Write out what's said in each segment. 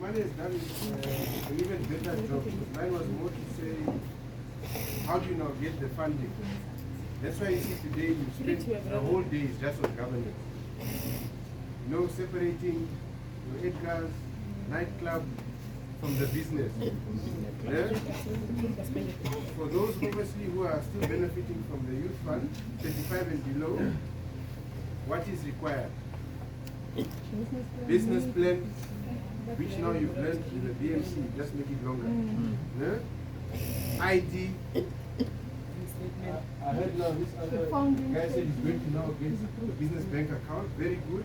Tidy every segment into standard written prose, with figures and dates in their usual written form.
Mine has done an even better job. Mine was more to say, how do you now get the funding? That's why you see today you spend the whole day just on governance. No separating your Edgar's nightclub from the business. Yeah? For those obviously who are still benefiting from the youth fund, 35 and below, what is required? Business plan, which now you've learned in the BMC, just make it longer. Yeah? ID. I heard now this other guy said he's going to now get a business bank account. Very good.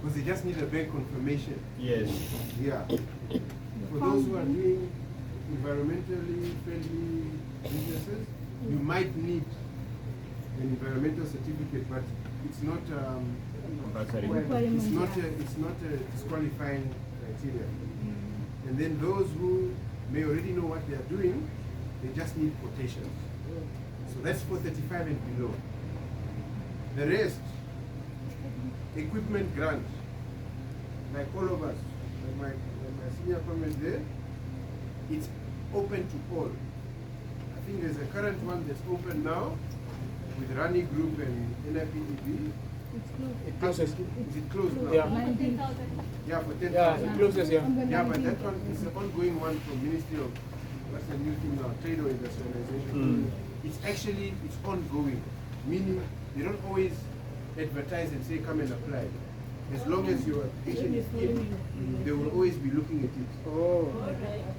Because they just need a bank confirmation. Yes. Yeah. For those who are doing environmentally friendly businesses, you might need an environmental certificate, but it's not it's not a disqualifying criteria. And then those who may already know what they are doing, they just need quotations. So that's for 35 and below. The rest, equipment grant, like all of us, like my senior comment there, it's open to all. I think there's a current one that's open now with Rani Group and NIPDB. It closes. Is it closed now? Yeah. Yeah, for 10,000. Yeah, it closes, yeah. Yeah, but that one is an ongoing one from Ministry of, what's the new thing now, Trade or Industrialization. It's actually, it's ongoing, meaning they don't always advertise and say come and apply. As long as your application is in, they will always be looking at it. Oh.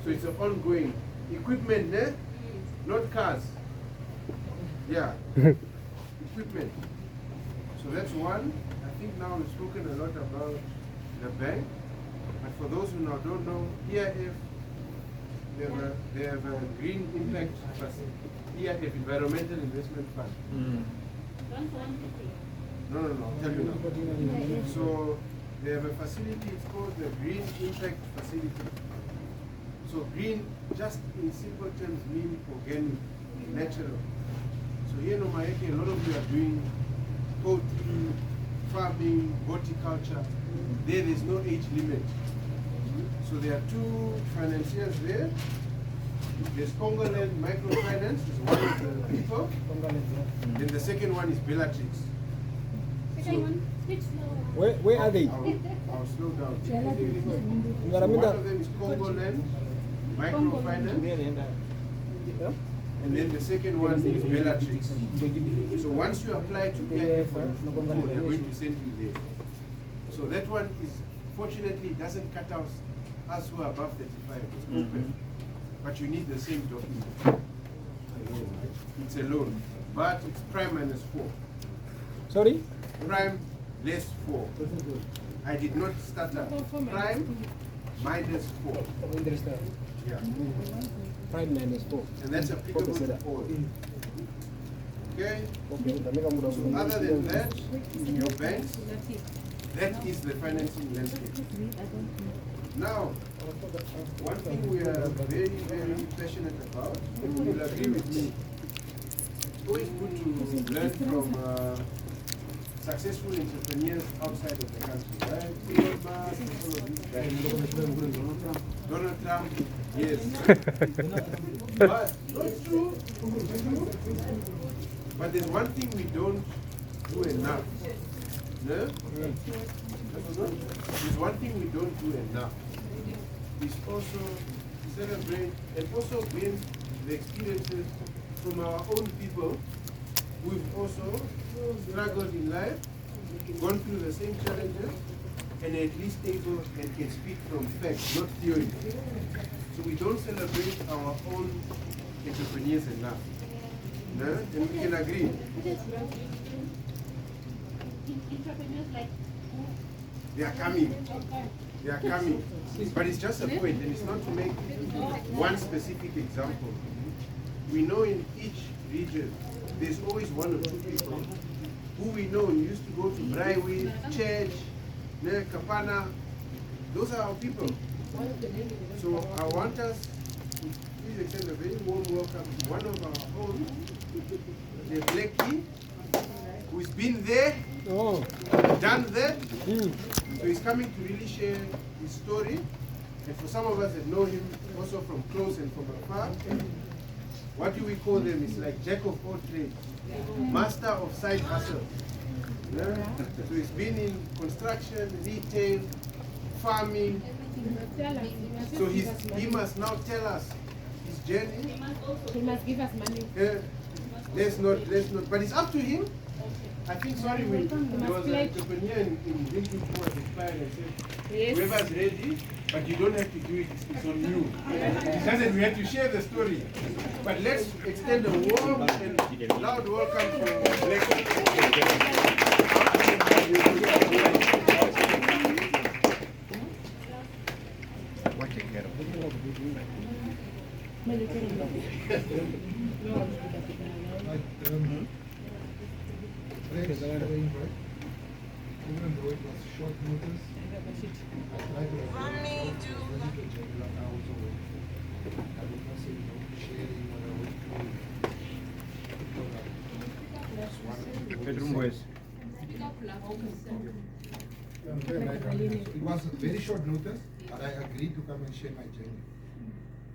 So it's an ongoing. Equipment, eh? Not cars. Yeah. Equipment. So that's one. I think now we've spoken a lot about the bank. But for those who now don't know, EIF, they have a green impact EIF, Environmental Investment Fund. No, I'll tell you now. So they have a facility, it's called the Green Impact Facility. So green, just in simple terms, means organic, natural. So here in Omaeke, a lot of you are doing poultry, farming, horticulture. There's no age limit. So there are two financiers there. There's Congoland Microfinance, is one of the people. Then the second one is Bellatrix. So, Where are they? I'll slow down. One of them is Congoland Microfinance. And then the second one is Bellatrix. So once you apply to EIF, they're going to send you there. So that one is, fortunately, doesn't cut out us who are above 35. It's open. But you need the same document. It's a loan. But it's prime minus 4. Sorry? Prime less 4. I did not start up. Prime minus 4. Yeah. Prime minus 4. And that's applicable to all. Okay? So other than that, your banks, that is the financing landscape. Now, one thing we are very, very passionate about, and you will agree with me, it's always good to learn from successful entrepreneurs outside of the country, right? Elon Musk, all of these guys. Donald Trump, yes. But it's true. But there's one thing we don't do enough. No? There's one thing we don't do enough. Is also celebrate and also bring the experiences from our own people who've also struggled in life, gone through the same challenges, and at least able and can speak from facts, not theory. So we don't celebrate our own entrepreneurs enough. No? And we can agree. Entrepreneurs like they are coming. They are coming. But it's just a point, and it's not to make one specific example. We know in each region, there's always one or two people who we know used to go to Braiwi, Church, Kapana. Those are our people. So I want us to please extend a very warm welcome to one of our own, the Blackie, who's been there, done that. So he's coming to really share his story. And for some of us that know him also from close and from afar, what do we call them? It's like jack of all trades, master of side hustle. Yeah? So he's been in construction, retail, farming. So he must now tell us his journey. He must give us money. Let's not, but it's up to him. I think, sorry, there was an entrepreneur in drinking who was inspired and said, whoever's ready, but you don't have to do it, it's on you. It doesn't, we have to share the story. But let's extend a warm and loud welcome to Black. Even though it was short notice, I tried to ready to Jamila. I was away. I did not say no sharing what I went through. It was a very short notice, but I agreed to come and share my journey.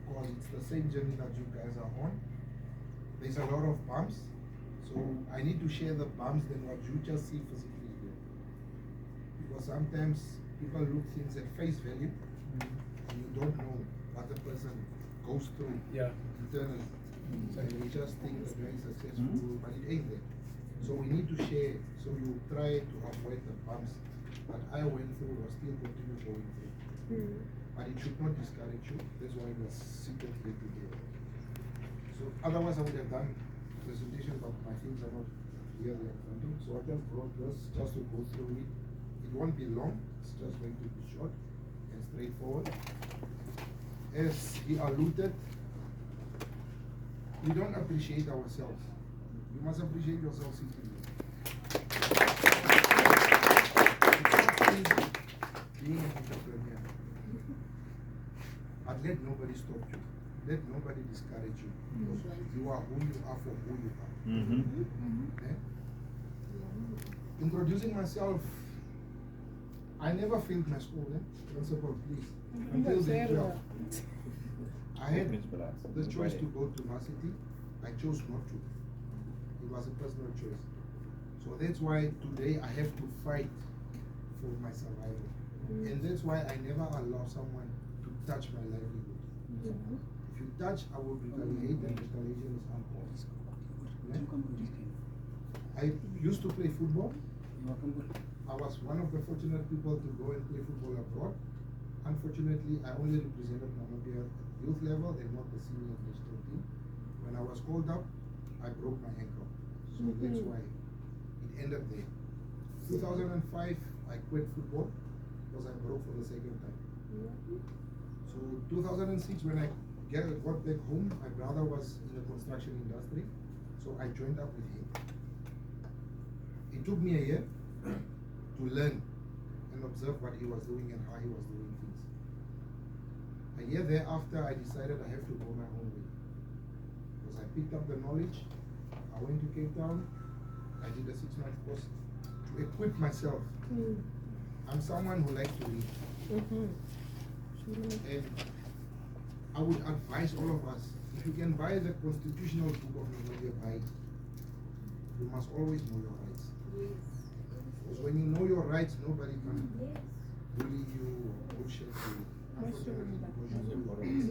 Because it's the same journey that you guys are on. There's a lot of bumps. So I need to share the bumps than what you just see physically here. Because sometimes people look things at face value and you don't know what the person goes through internally. So we just think they're very successful, but it ain't there. So we need to share, so you try to avoid the bumps that I went through or still continue going through. But it should not discourage you. That's why we're seated here together. So otherwise I would have done presentation, but my things are not clearly in front of me. So I just brought this just to go through it. It won't be long, it's just going to be short and straightforward. As he alluded, we don't appreciate ourselves. You must appreciate yourself simply. Being an entrepreneur. But let nobody stop you. Let nobody discourage you. Because you are who you are for who you are. Okay? Introducing myself, I never failed my school, principal, please. Until day 12. I had the choice to go to varsity. I chose not to. It was a personal choice. So that's why today I have to fight for my survival. And that's why I never allow someone to touch my livelihood. If you touch, I will retaliate, and retaliation is uncalled. I used to play football. I was one of the fortunate people to go and play football abroad. Unfortunately, I only represented Namibia at youth level and not the senior national team. When I was called up, I broke my ankle. So that's why it ended there. 2005, I quit football because I broke for the second time. So 2006, when I got back home, my brother was in the construction industry, so I joined up with him. It took me a year to learn and observe what he was doing and how he was doing things. A year thereafter, I decided I have to go my own way. Because I picked up the knowledge, I went to Cape Town, I did a 6-month course to equip myself. I'm someone who likes to read. And I would advise all of us, if you can buy the constitutional book of Namibia, buy it. You must always know your rights. Because when you know your rights, nobody can bully you or bullshit you. Unfortunately, because you know your rights.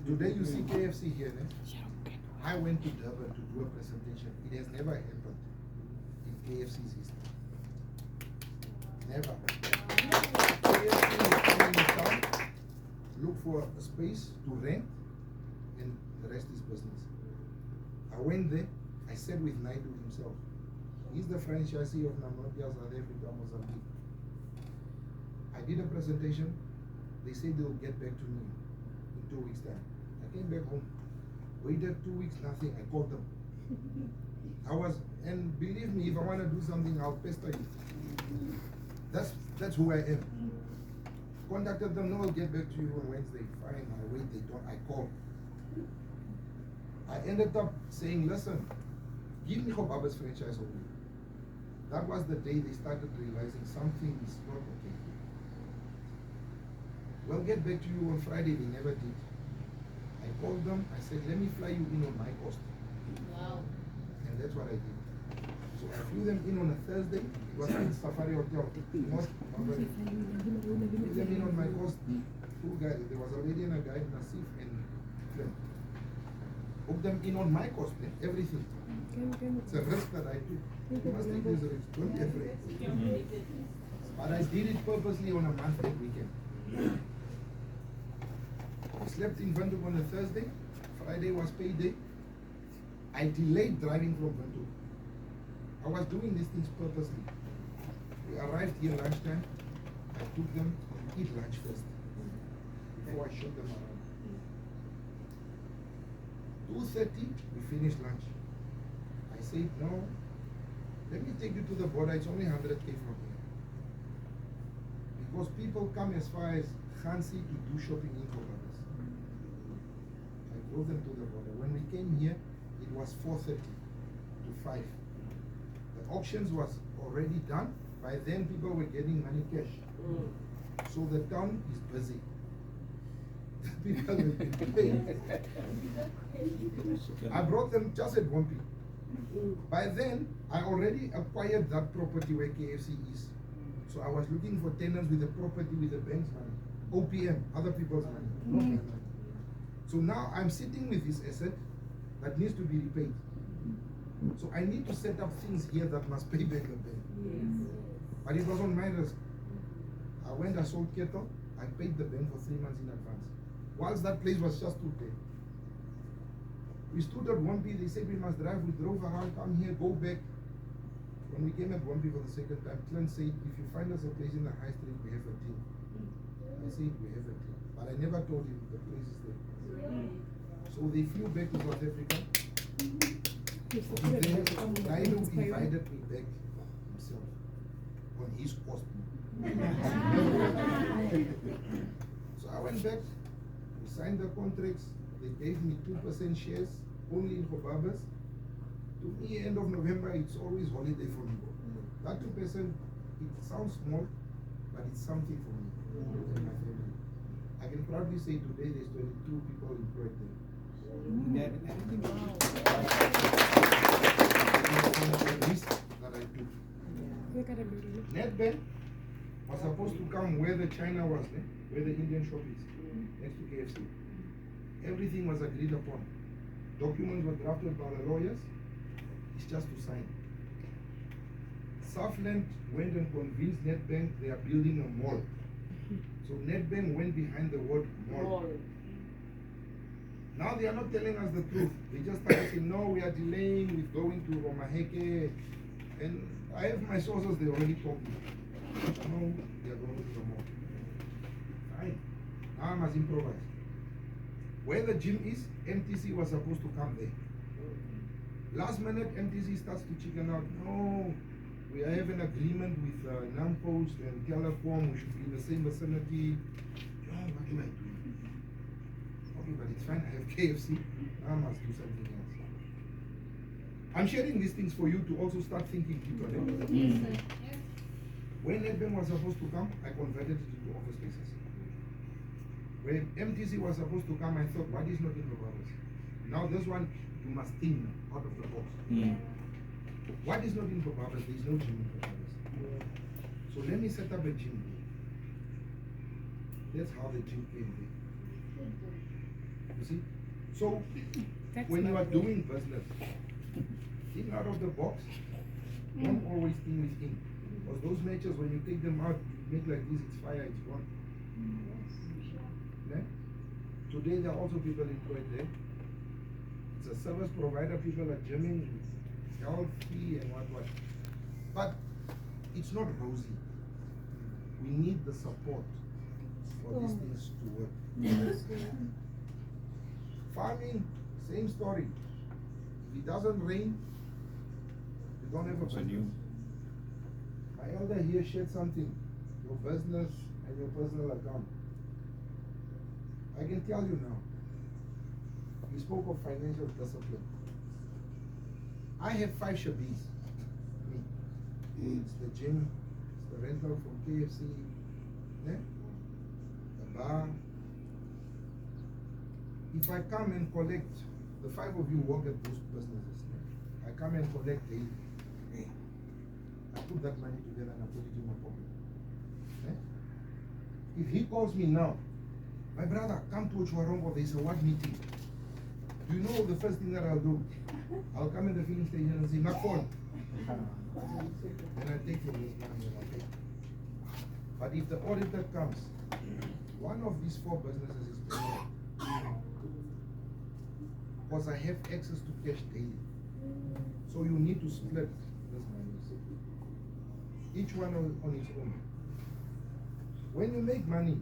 Today you see KFC here. I went to Durban to do a presentation. It has never happened in KFC's history. Never. KFC is coming in town, look for a space to rent, and the rest is business. I went there, I sat with Naidu himself. He's the franchisee of Namibia, South Africa, Mozambique. I did a presentation, they said they'll get back to me in 2 weeks' time. I came back home, waited 2 weeks, nothing, I called them. And believe me, if I want to do something, I'll pester you. That's who I am. Contacted them, no, I'll get back to you on Wednesday. Fine, I wait, they don't, I call. I ended up saying, listen, give me Baba's franchise only. That was the day they started realizing something is not okay. we'll get back to you on Friday. They never did. I called them, I said, let me fly you in on my cost. Wow. And that's what I did. So I flew them in on a Thursday. It was in Safari Hotel. Flew them in on my cost. Two guys. There was a lady and a guy, Nasif and Clem. Booked them in on my cost, man. Everything. It's a risk that I took. You must take this risk. Don't be afraid. But I did it purposely on a month and weekend. I slept in Windhoek on a Thursday. Friday was payday. I delayed driving from Windhoek. I was doing these things purposely. We arrived here lunchtime. I took them to eat lunch first before I showed them around. 2:30, we finished lunch. I said, no, let me take you to the border. It's only 100k from here. Because people come as far as Khansi to do shopping in Columbus. I drove them to the border. When we came here, it was 4:30 to 5. The auctions was already done. By then, people were getting money cash. So the town is busy. People will be paying. I brought them just at 1 p.m. By then, I already acquired that property where KFC is. So I was looking for tenants with the property with the bank's money. OPM, other people's money. Not my money. So now I'm sitting with this asset that needs to be repaid. So I need to set up things here that must pay back the bank. But it was on my risk. I went, I sold cattle, I paid the bank for 3 months in advance. Whilst that place was just too big. We stood at 1 p, they said we must drive, we drove around, come here, go back. When we came at 1 p for the second time, Clint said, if you find us a place in the high street, we have a deal. I said, we have a deal. But I never told him the place is there. So they flew back to South Africa. Nairo invited me back himself on his cost. So I went back, we signed the contracts, they gave me 2% shares, only in Kobabas. To me, end of November, it's always holiday for me. That 2%, it sounds small, but it's something for me and my family. I can proudly say today there's 22 people employed there. The risk that I took. Netbank was supposed to come where the China was, where the Indian shop is, next to KFC. Everything was agreed upon. Documents were drafted by the lawyers. It's just to sign. Southland went and convinced Netbank they are building a mall. So Netbank went behind the word mall. Now they are not telling us the truth. They just started saying, no, we are delaying with going to Romaheke. And I have my sources, they already told me. No, they are going to the mall. Fine. Now I must improvise. Where the gym is, MTC was supposed to come there. Last minute, MTC starts to chicken out. No, we have an agreement with Nampost and Telecom. We should be in the same vicinity. Oh, what do I do? Okay, but it's fine. I have KFC. I must do something else. I'm sharing these things for you to also start thinking deeper. Yes. When Netbank was supposed to come, I converted it into office spaces. When MTC was supposed to come, I thought, what is not in the bubbles? Now this one, you must think out of the box. What is not in Babas? There is no gym in Babas. So let me set up a gym. That's how the gym came there. You see? So when you are doing business, think out of the box. Don't always think with ink. Because those matches, when you take them out, you make like this, it's fire, it's gone. Yeah? Today there are also people employed there. It's a service provider, people are gymming, healthy and what. But it's not rosy. We need the support for these things to work. Farming, same story. If it doesn't rain, you don't have a business. My elder here shared something, your business and your personal account. I can tell you now, he spoke of financial discipline. I have 5 shabis. It's the gym, it's the rental from KFC, the bar, if I come and collect, the 5 of you work at those businesses, I come and collect daily. I put that money together and I put it in my pocket. If he calls me now, my brother, come to Chuarongo, there's a what meeting. Do you know the first thing that I'll do? I'll come in the filling station and say, my phone. And I take from this money and I pay. But if the auditor comes, one of these 4 businesses is paying, because I have access to cash daily. So you need to split this money. Each one on its own. When you make money,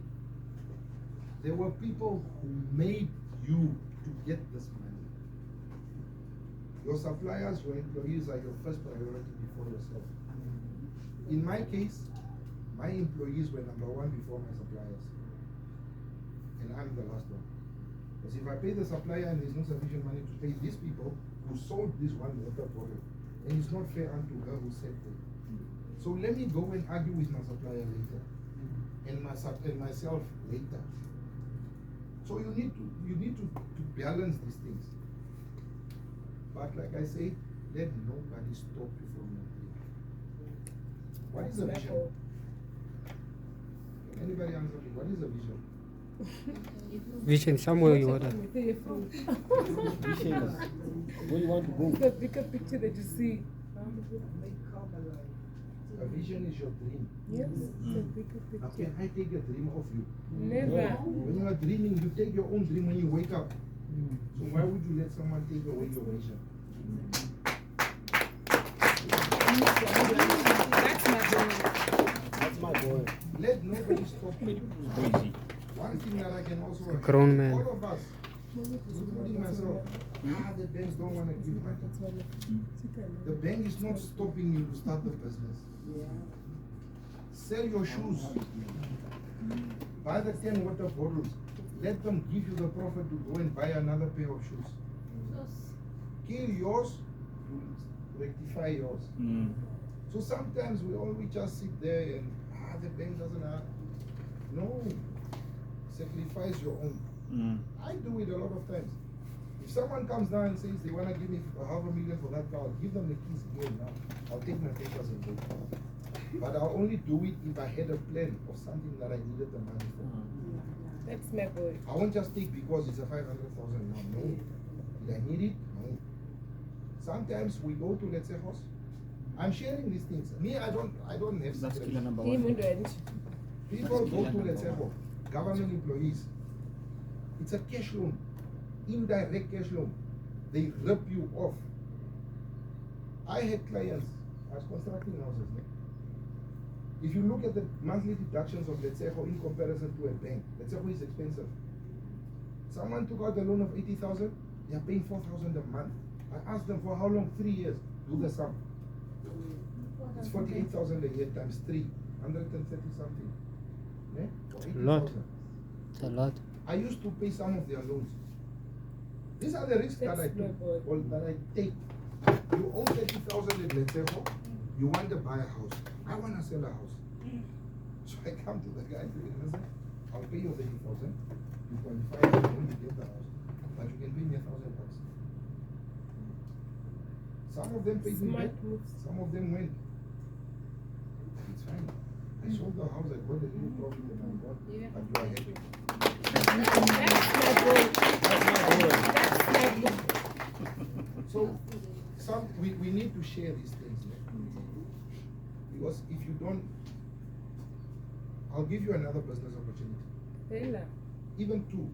there were people who made you to get this money. Your suppliers, your employees are your first priority before yourself. In my case, my employees were number 1 before my suppliers. And I'm the last one. Because if I pay the supplier and there's no sufficient money to pay these people who sold this one water bottle, and it's not fair unto her who said it. So let me go and argue with my supplier later. And myself later. So you need to balance these things. But like I say, let nobody stop you from your dream. What is a vision? Can anybody answer me? What is a vision? Vision somewhere you order. Vision is where you want to go. The bigger picture that you see. A vision is your dream. Yes, the bigger How picture. can I take a dream of you? Never. When you are dreaming, you take your own dream when you wake up. So why would you let someone take away your vision? That's my goal. That's my boy. Let nobody stop you. One thing that I can also Grown man. all of us, including myself, the banks don't want to give money. The bank is not stopping you to start the business. Sell your shoes. Buy the 10 water bottles. Let them give you the profit to go and buy another pair of shoes. Kill yours, rectify yours. So sometimes we just sit there and the bank doesn't have. No. Sacrifice your own. I do it a lot of times. If someone comes down and says they want to give me $500,000 for that car, I'll give them the keys here now. I'll take my papers and go. But I'll only do it if I had a plan of something that I needed the money for. That's my goal. I won't just take because it's a 500,000 now. No. Did I need it? No. Sometimes we go to let's say house. I'm sharing these things. Me, I don't have That's secrets. killer number Him 1. and People go to let's say government employees. It's a cash loan, indirect cash loan. They rip you off. I had clients. I was constructing houses. No? If you look at the monthly deductions of let's say in comparison to a bank, let's say is expensive. Someone took out a loan of 80,000. They are paying 4,000 a month. I asked them for how long? 3 years. Do the sum. It's 48,000 a year times 3, 130 something. Yeah? For 80,000. It's a lot. I used to pay some of their loans. These are the risks that I That's my took, boy. or that I take. You owe 30,000 at Letseho, you want to buy a house. I want to sell a house. So I come to the guy and say, I'll pay you 30,000. You qualify when you get the house. But you can pay me $1,000. Some of them paid me back. Smart moves. Some of them went. It's fine. I sold the house, I got a little profit and I'm gone. Yeah. But you are happy. That's my goal. That's my goal. So we need to share these things. Because if you don't, I'll give you another business opportunity. Taylor. Even 2.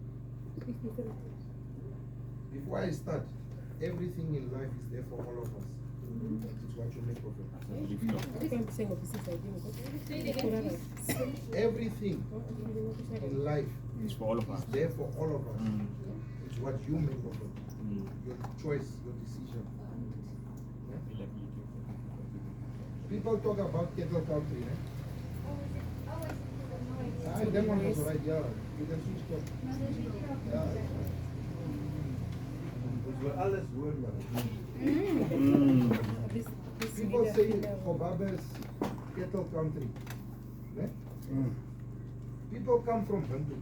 Before I start, everything in life is there for all of us. It's what you make of it. Everything in life It's for all of us. is there for all of us. It's what you make of it. Your choice, your decision. Yeah? People talk about cattle country. That one was right, yeah. You can switch to. Yeah. Alles worldwide. People say Kobaba is cattle country. Yeah? People come from Bantu.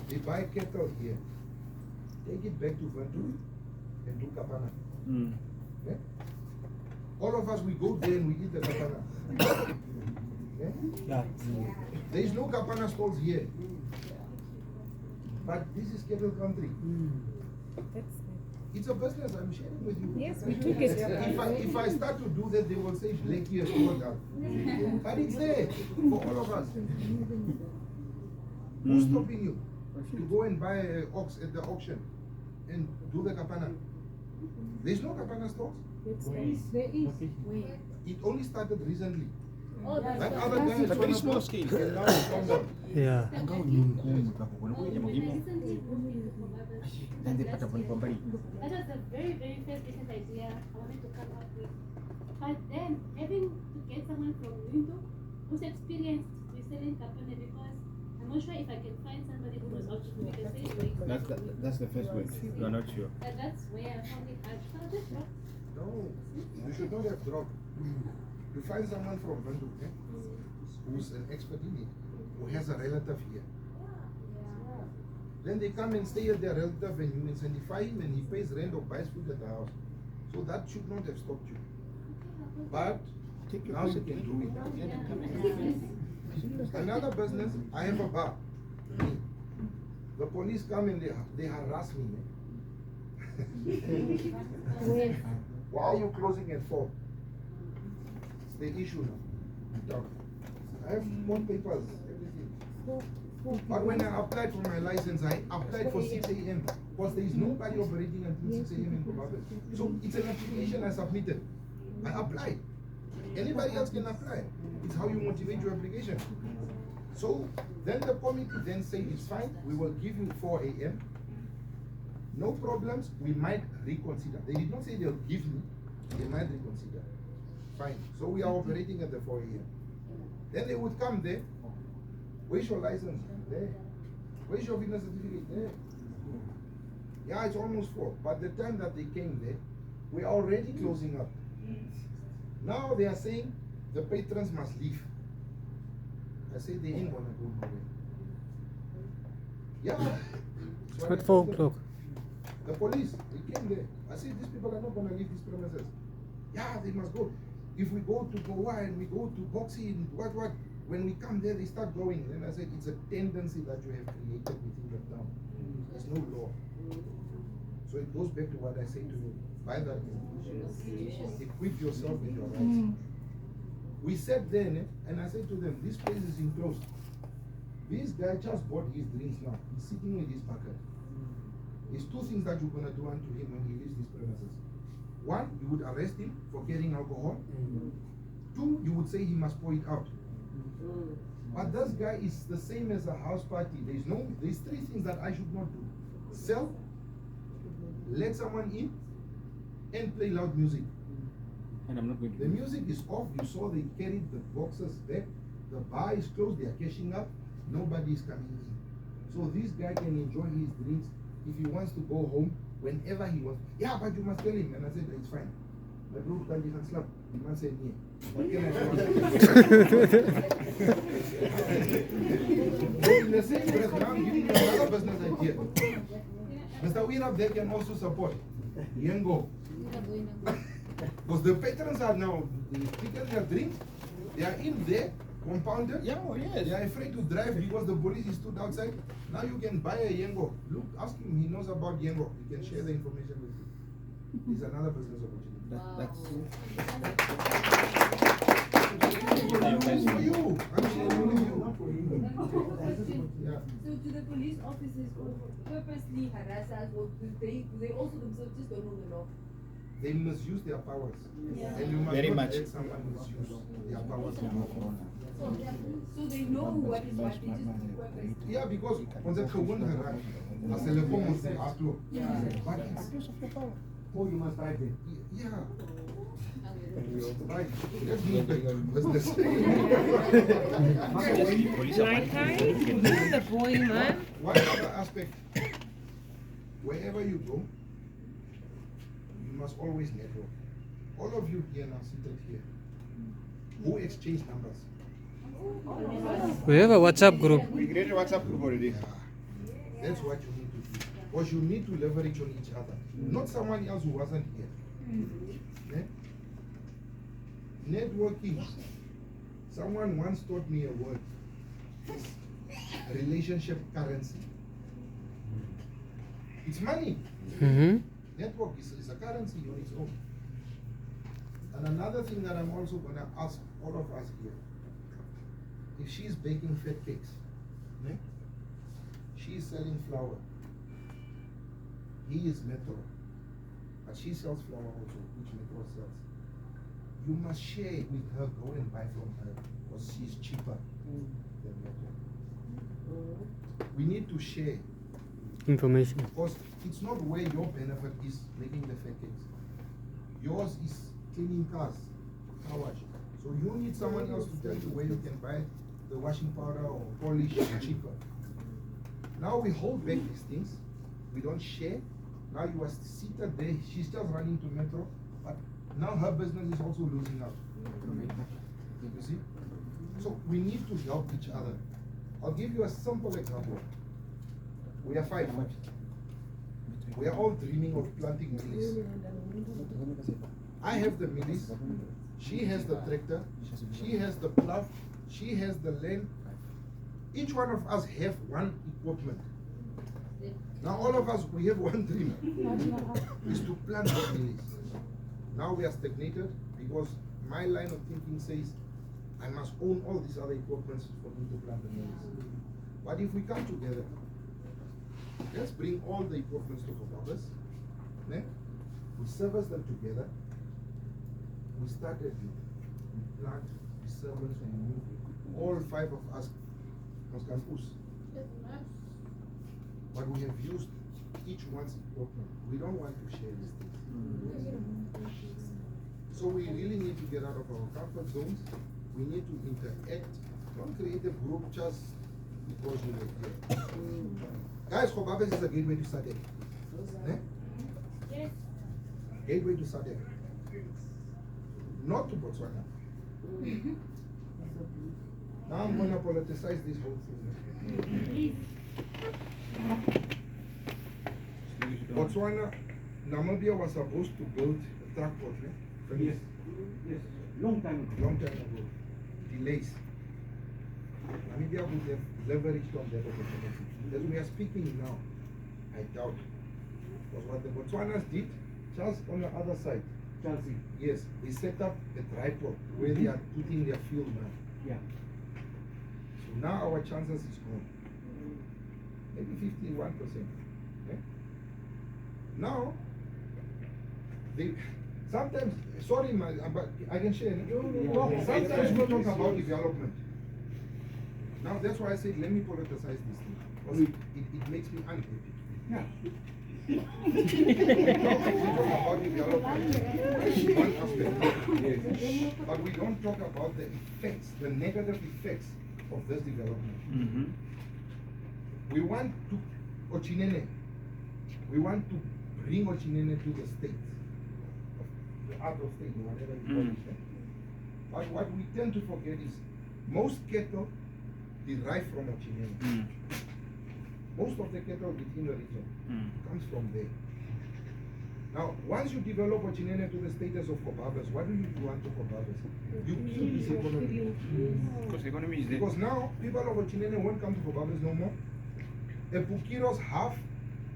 They buy cattle here. take it back to Ventura and do kapana. Mm. Yeah? All of us, we go there and we eat the kapana. Yeah? Yeah. There is no kapana stalls here. But this is cattle country. That's It's a business I'm sharing with you. Yes, we took it. If I start to do that, they will say Blackie has told us. But it's there for all of us. Who's stopping you to go and buy an ox at the auction and do the kapana? There's no kapana stores. There is. It only started recently. Oh, that's That the- other guy is But very small scale. and now it's come down. Yeah. Nanti pada pembeli. That was the very, very first business idea I wanted to come up with. But then, having to get someone from Window who's experienced with selling kapana, because I'm not sure if I can find somebody who knows how to do it the same way. That's the first word. You are not sure. And that's where I found it hard. So I just dropped. No, you should not have dropped. You find someone from Vendu, who's an expert in it, who has a relative here. Then they come and stay at their relative and you incentify him and he pays rent or buys food at the house. So that should not have stopped you. But now you can do it. Another business, I have a bar. The police come and they harass me. Why are you closing at 4? It's the issue now. I have more papers, everything. But when I applied for my license, I applied for 6 a.m. because there is nobody operating until 6 a.m. in Zimbabwe. So it's an application I submitted. I applied. Anybody else can apply. It's how you motivate your application. So then the committee then said it's fine, we will give you 4 a.m. No problems, we might reconsider. They did not say they'll give me, they might reconsider. Fine. So we are operating at the 4 a.m. Then they would come there. Where's your license? There. Where's your fitness certificate? There. Yeah, it's almost 4. But the time that they came there, we are already closing up. Now they are saying the patrons must leave. I say they ain't gonna go nowhere. Yeah. So At 4 o'clock. the police, they came there. I said, these people are not going to leave these premises. Yeah, they must go. If we go to Goa and we go to Boxy and what, when we come there, they start going. Then I said, it's a tendency that you have created within the town. There's no law. So it goes back to what I say to you. Buy that institution. Equip yourself with your rights. We sat there and I said to them, this place is enclosed. This guy just bought his drinks now. He's sitting with his bucket. There's 2 things that you're going to do unto him when he leaves these premises. 1, you would arrest him for carrying alcohol. 2, you would say he must pour it out. But this guy is the same as a house party. There's 3 things that I should not do. Sell, let someone in, and play loud music. And I'm not going to. The music is off. You saw they carried the boxes back. The bar is closed. They are cashing up. Nobody is coming in. So this guy can enjoy his drinks. If he wants to go home, whenever he wants. Yeah, but you must tell him. And I said, it's fine. My bro can't even slap. The man said, yeah. What can I do? In the same breath, now I'm giving you another business idea. Mr. Wirab there can also support. Yengo. Because the patrons are now taking their drinks. They are in there, compounded. Yeah, oh yes. They are afraid to drive because the police is stood outside. Now you can buy a Yengo. Look, ask him, he knows about Yengo. He can share the information with you. It's another business opportunity. It's for you. I'm sharing with you. Not for you. Yeah. So do the police officers purposely harass us, or do they also themselves just don't know the law? They misuse their powers. Yeah. And you must Very not much. let someone misuse their powers. So they know what is what, they just do purposely. Yeah, because on the gewoon geraakt, as hulle kom ons sê afloop. But it's Oh, you must drive it. yeah. Right. Let's move back to business. Like I, the boy, man. One other aspect, wherever you go, you must always network. All of you here now seated here, who exchange numbers? We have a WhatsApp group. We created a WhatsApp group already. That's what you need to do. Because you need to leverage on each other, not someone else who wasn't here. Yeah? Networking. Someone once taught me a word. Relationship currency. It's money. Mm-hmm. Network is a currency on its own. And another thing that I'm also going to ask all of us here, if she's baking fat cakes, né? She's selling flour, he is metal, but she sells flour also, which metal sells. You must share with her, go and buy from her, because she's cheaper than metal. We need to share, Information. because it's not where your benefit is making the fat cakes. Yours is cleaning cars, car wash. So you need someone else to tell you where you can buy the washing powder or polish cheaper. Now we hold back these things. We don't share. Now you are seated there. She's just running to metro, but now her business is also losing out. You see? So we need to help each other. I'll give you a simple example. We are 5. We are all dreaming of planting millies. I have the millies. She has the tractor. She has the plough. She has the land. Each one of us have one equipment. Now all of us, we have one dream, is to plant the millies. Now we are stagnated because my line of thinking says I must own all these other equipments for me to plant the millies. But if we come together, let's bring all the equipments to Kobabas, we service them together, we started it, we plant, we service, we move. All 5 of us must come push. But we have used each one's equipment. We don't want to share these things. So we really need to get out of our comfort zones. We need to interact. Don't create a group just because you live here. Guys, Kobabas is a gateway to SADC. Yes. Gateway to SADC. Not to Botswana. Now I'm going to politicize this whole thing. Botswana, Namibia was supposed to build a truck port. Yes. Yes. Long time ago. Long time ago. Delays. Namibia would have leveraged on that opportunity. As we are speaking now, I doubt. Because what the Botswanas did, just on the other side, Chelsea. yes, they set up a dry port where they are putting their fuel now. Yeah. So now our chances is gone. Maybe 51%. Okay? Now, they sometimes, sorry, but I can share. Sometimes we talk about development. Now that's why I said let me politicize this thing. Because it makes me unhappy. Yeah. We talk about development, one aspect. Yes. But we don't talk about the effects, the negative effects of this development. We want to Ochinene. We want to bring Ochinene to the state, the out of state, whatever you call it. But what we tend to forget is most cattle derive from Ochinene. Most of the cattle within the region comes from there. Now, once you develop Ochinene to the status of Kobabas, what do you want to Kobabas? You kill this economy. Because the economy is there. Because now people of Ochinene won't come to Kobabas no more. The Pukiros half,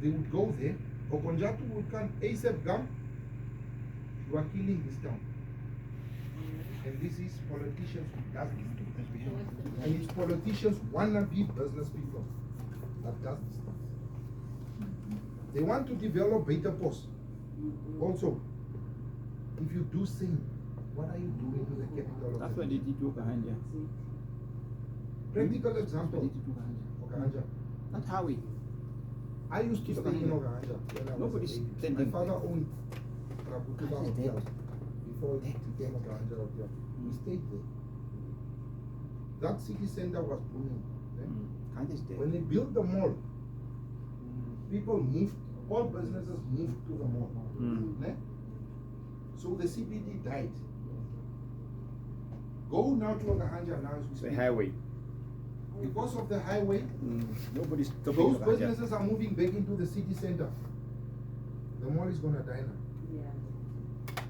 they would go there. Okonjatu would come, ASAP Gam, you are killing this town. And this is politicians who does this thing. And it's politicians wannabe business people that does this thing. They want to develop beta posts. Also, if you do same, what are you doing to the capital of That's the why they did Okahanja. Practical example, They did Okahanja. Okahanja. Not Howie. I used to stay in Okahanja when I was Nobody's a baby. My standing. father owned Rabutuba Okahanja is Hotel dead. before it became Okahanja Hotel. We stayed there. That city center was booming. Kanja is dead. When they built the mall, people moved, all businesses moved to the mall. Ne? So the CBD died. Go now to Okahanja now as we It's a speak. highway. Because of the highway, Nobody's talking those about that. businesses are moving back into the city center. The mall is gonna die now.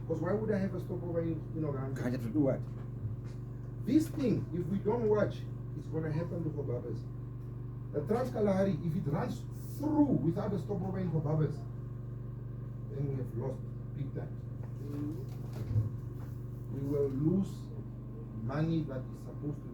Because why would I have a stopover in Uganda? Have to do what? This thing, if we don't watch, it's gonna happen to Kobabas. The Trans-Kalahari, if it runs through without a stopover in Kobabas, then we have lost big time. We will lose money that is supposed to